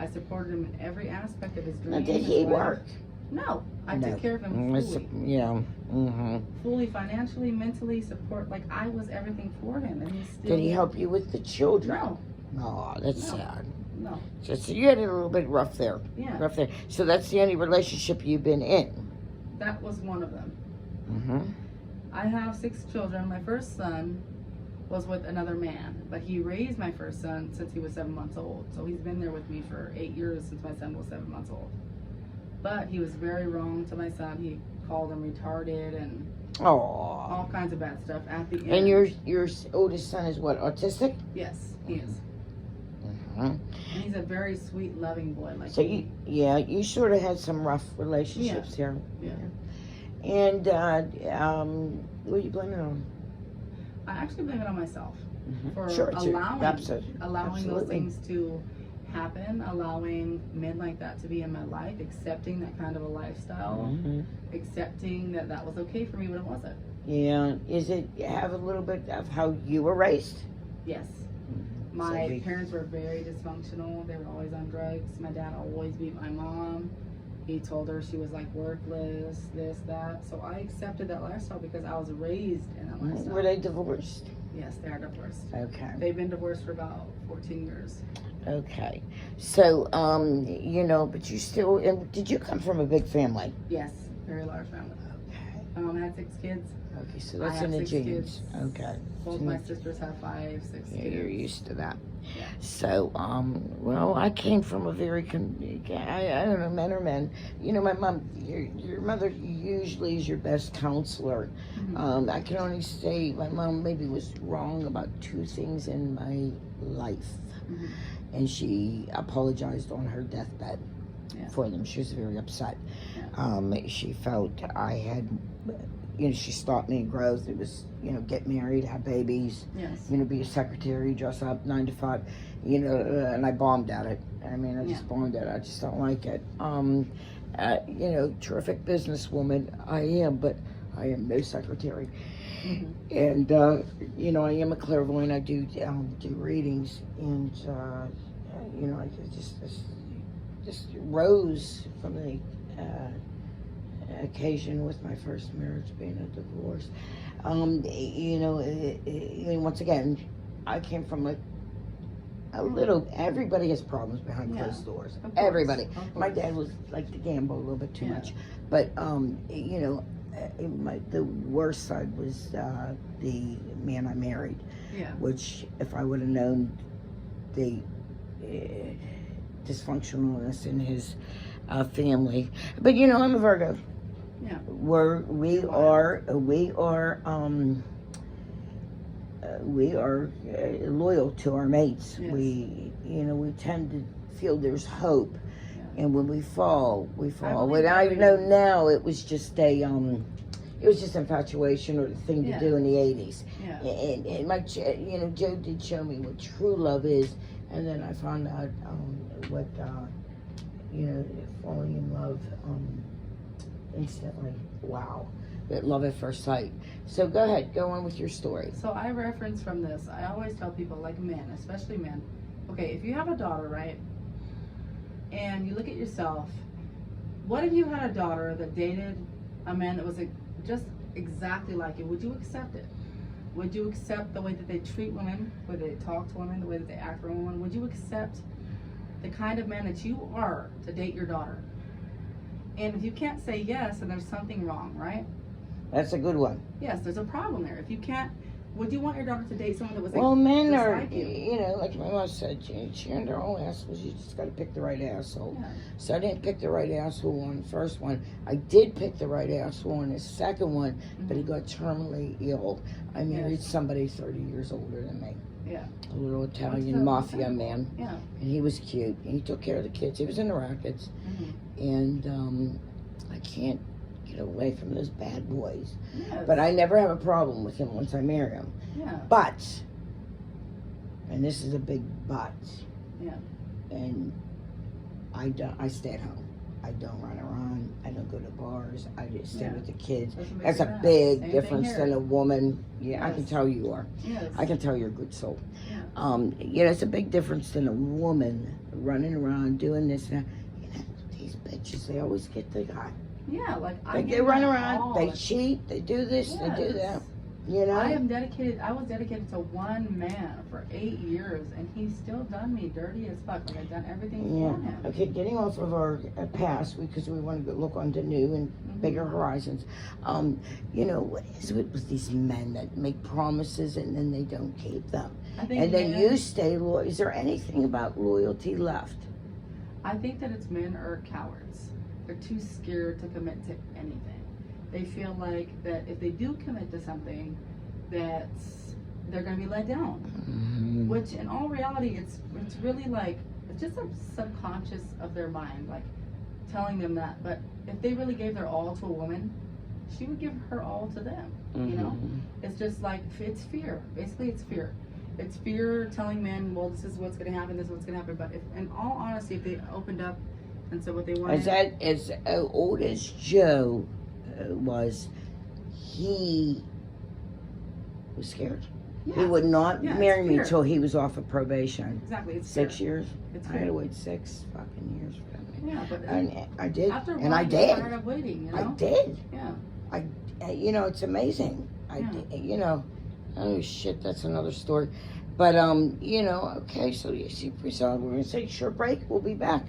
I supported him in every aspect of his dream. Now, did he work? No, I took care of him fully. Yeah. Mm-hmm. Fully, financially, mentally, support. Like, I was everything for him, and he still. Did he help you with the children? No. Oh, that's No. sad. No. So you had it a little bit rough there. Yeah. Rough there. So that's the only relationship you've been in. That was one of them. Mm-hmm. I have 6 children. My first son was with another man, but he raised my first son since he was 7 months old. So he's been there with me for 8 years since my son was 7 months old. But he was very wrong to my son. He called him retarded and all kinds of bad stuff at the end. And your oldest son is what, autistic? Yes, he is. Mm-hmm. And he's a very sweet, loving boy. Like So you sort of had some rough relationships here. Yeah. And what are you blaming it on? I actually blame it on myself for Sure, allowing Absolutely. those things to happen, allowing men like that to be in my life, accepting that kind of a lifestyle, accepting that that was okay for me when it wasn't. Yeah. Is it have a little bit of how you were raised? Yes. My parents were very dysfunctional. They were always on drugs. My dad always beat my mom. He told her she was like worthless, this, that. So I accepted that lifestyle because I was raised in that lifestyle. Were they divorced? Yes, they are divorced. Okay. They've been divorced for about 14 years. Okay. So, but you still, and did you come from a big family? Yes, very large family. Okay. I had 6 kids. Okay, so I that's have in the 6 genes. kids. Okay. Both my sisters have 5, 6 Yeah, kids. you're used to that. Yeah. So, well, I came from a very, I don't know, men are men. You know, my mom, your mother usually is your best counselor. I can only say my mom maybe was wrong about 2 things in my life. And she apologized on her deathbed for them. She was very upset. She felt I had, she stopped me in growth. It was, get married, have babies, be a secretary, dress up 9 to 5, and I bombed at it. I mean, I just bombed at it. I just don't like it. Terrific businesswoman I am, but I am no secretary. And, I am a clairvoyant. I do readings, and, I just rose from the occasion with my first marriage being a divorce. Once again, I came from a little, everybody has problems behind closed doors. Everybody. My dad was like to gamble a little bit too much. But, the worst side was the man I married. Which, if I would have known the dysfunctionalness in his family. But, I'm a Virgo. We are loyal to our mates. We tend to feel there's hope, and when we fall, we fall. What I know now, it was just infatuation or the thing to do in the 80s. And my, Joe did show me what true love is, and then I found out what falling in love instantly. Wow. That love at first sight. So go ahead, go on with your story. So I reference from this. I always tell people, like men, especially men, okay, if you have a daughter, right, and you look at yourself, what if you had a daughter that dated a man that was just exactly like you? Would you accept it? Would you accept the way that they treat women, the way they talk to women, the way that they act for women? Would you accept the kind of man that you are to date your daughter? And if you can't say yes, then there's something wrong, right? That's a good one. Yes, there's a problem there. If you can't, would you want your daughter to date someone that was men just are, like you? like my mom said, she earned her own assholes. You just got to pick the right asshole. Yeah. So I didn't pick the right asshole on the first one. I did pick the right asshole on the second one, but he got terminally ill. I married somebody 30 years older than me. Yeah. A little Italian mafia man. Yeah. And he was cute. And he took care of the kids. He was in the rackets. And I can't get away from those bad boys. Yes. But I never have a problem with him once I marry him. Yeah. But, and this is a big but, Yeah. and I stay at home. I don't run around. I don't go to bars. I just stay Yeah. with the kids. That's what makes That's you a mad. big Same thing difference here. than a woman. Yeah, I can Yes. tell you are. Yes. I can tell you're a good soul. Yeah. You know, it's a big difference than a woman running around doing this. And that. You know, these bitches, they always get the guy. Yeah, like I Like, get they run that around, all they the- cheat, they do this, they do Yes. that. You know? I was dedicated to one man for 8 years, and he's still done me dirty as fuck. Like, I've done everything Yeah. for him. Okay, getting off of our past because we want to look on to new and Mhm. bigger horizons. You know, what is it with these men that make promises and then they don't keep them? I think And then men- you stay loyal. Is there anything about loyalty left? I think that it's men are cowards. They're too scared to commit to anything. They feel like that if they do commit to something, that they're going to be let down. Mm-hmm. Which, in all reality, it's really like it's just a subconscious of their mind, like telling them that. But if they really gave their all to a woman, she would give her all to them. You know, it's just like it's fear. Basically, it's fear. It's fear telling men, well, this is what's going to happen. This is what's going to happen. But if, in all honesty, if they opened up and said what they wanted, As old as Joe was, he was scared. yeah, He would not Yeah, it's marry me fear. till he was off of probation. exactly, it's 6 fear. years. It's I had to fear. wait 6 fucking years for that. Yeah, but And I did, after a and while, I you did. get tired of waiting. You know? I did. Yeah. You know, it's amazing. Yeah. You know, oh shit, that's another story. But you know, okay, so you see, Priscilla, we're gonna take a short break. We'll be back.